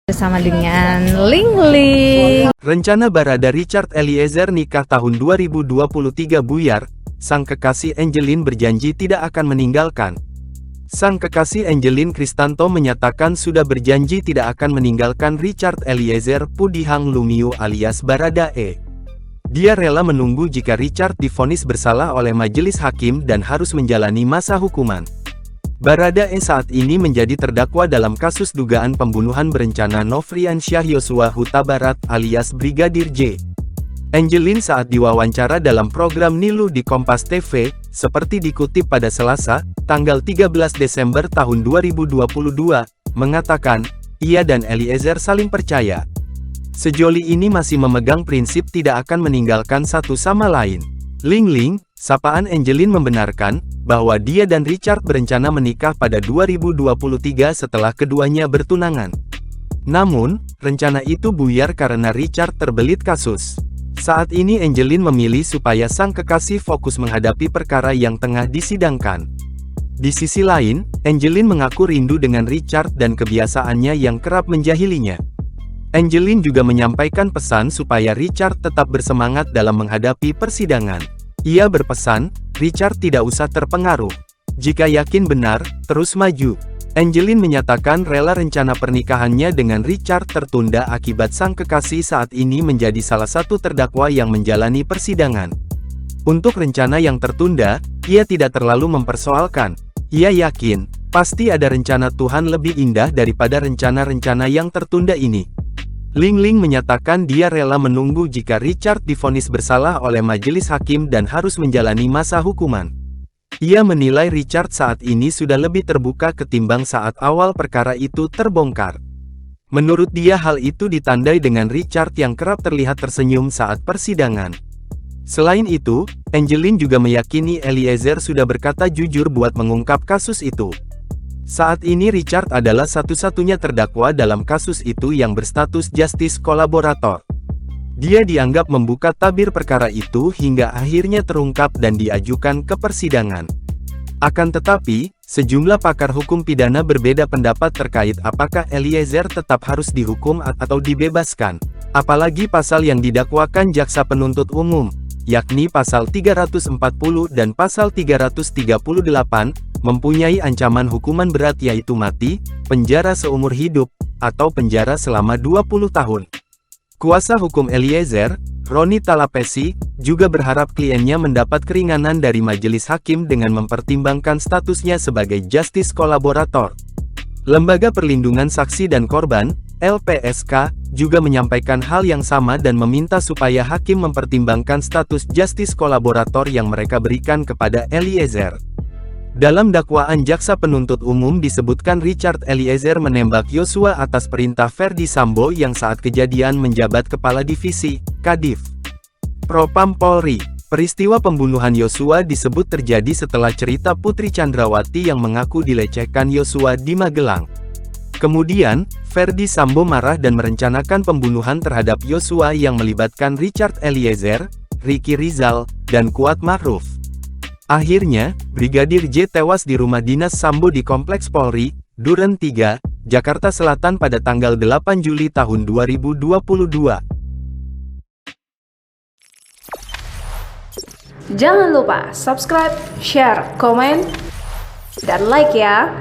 bersama dengan Ling Ling. Rencana Barada Richard Eliezer nikah tahun 2023 buyar, sang kekasih Angelin berjanji tidak akan meninggalkan. Sang kekasih Angelin Kristanto menyatakan sudah berjanji tidak akan meninggalkan Richard Eliezer Pudihang Lumiu alias Barada E. Dia rela menunggu jika Richard divonis bersalah oleh majelis hakim dan harus menjalani masa hukuman. Barada E saat ini menjadi terdakwa dalam kasus dugaan pembunuhan berencana Nofriansyah Yosua Huta Barat alias Brigadir J. Angelin saat diwawancara dalam program Nilu di Kompas TV, seperti dikutip pada Selasa, tanggal 13 Desember tahun 2022, mengatakan, ia dan Eliezer saling percaya. Sejoli ini masih memegang prinsip tidak akan meninggalkan satu sama lain. Ling Ling, sapaan Angelin membenarkan, bahwa dia dan Richard berencana menikah pada 2023 setelah keduanya bertunangan. Namun, rencana itu buyar karena Richard terbelit kasus. Saat ini Angelin memilih supaya sang kekasih fokus menghadapi perkara yang tengah disidangkan. Di sisi lain, Angelin mengaku rindu dengan Richard dan kebiasaannya yang kerap menjahilinya. Angelin juga menyampaikan pesan supaya Richard tetap bersemangat dalam menghadapi persidangan. Ia berpesan, Richard tidak usah terpengaruh. Jika yakin benar, terus maju. Angelin menyatakan rela rencana pernikahannya dengan Richard tertunda akibat sang kekasih saat ini menjadi salah satu terdakwa yang menjalani persidangan. Untuk rencana yang tertunda, ia tidak terlalu mempersoalkan. Ia yakin, pasti ada rencana Tuhan lebih indah daripada rencana-rencana yang tertunda ini. Ling Ling menyatakan dia rela menunggu jika Richard divonis bersalah oleh majelis hakim dan harus menjalani masa hukuman. Ia menilai Richard saat ini sudah lebih terbuka ketimbang saat awal perkara itu terbongkar. Menurut dia hal itu ditandai dengan Richard yang kerap terlihat tersenyum saat persidangan. Selain itu, Angelin juga meyakini Eliezer sudah berkata jujur buat mengungkap kasus itu. Saat ini Richard adalah satu-satunya terdakwa dalam kasus itu yang berstatus justice kolaborator. Dia dianggap membuka tabir perkara itu hingga akhirnya terungkap dan diajukan ke persidangan. Akan tetapi, sejumlah pakar hukum pidana berbeda pendapat terkait apakah Eliezer tetap harus dihukum atau dibebaskan. Apalagi pasal yang didakwakan jaksa penuntut umum, yakni pasal 340 dan pasal 338, mempunyai ancaman hukuman berat yaitu mati, penjara seumur hidup, atau penjara selama 20 tahun. Kuasa hukum Eliezer, Roni Talapesi, juga berharap kliennya mendapat keringanan dari majelis hakim dengan mempertimbangkan statusnya sebagai justice kolaborator. Lembaga Perlindungan Saksi dan Korban, LPSK, juga menyampaikan hal yang sama dan meminta supaya hakim mempertimbangkan status justice kolaborator yang mereka berikan kepada Eliezer. Dalam dakwaan jaksa penuntut umum disebutkan Richard Eliezer menembak Yosua atas perintah Verdi Sambo yang saat kejadian menjabat Kepala Divisi, Kadif Propam Polri. Peristiwa pembunuhan Yosua disebut terjadi setelah cerita Putri Chandrawati yang mengaku dilecehkan Yosua di Magelang. Kemudian, Verdi Sambo marah dan merencanakan pembunuhan terhadap Yosua yang melibatkan Richard Eliezer, Ricky Rizal, dan Kuat Ma'ruf. Akhirnya, Brigadir J tewas di rumah dinas Sambo di Kompleks Polri, Duren 3, Jakarta Selatan pada tanggal 8 Juli tahun 2022. Jangan lupa subscribe, share, komen, dan like ya!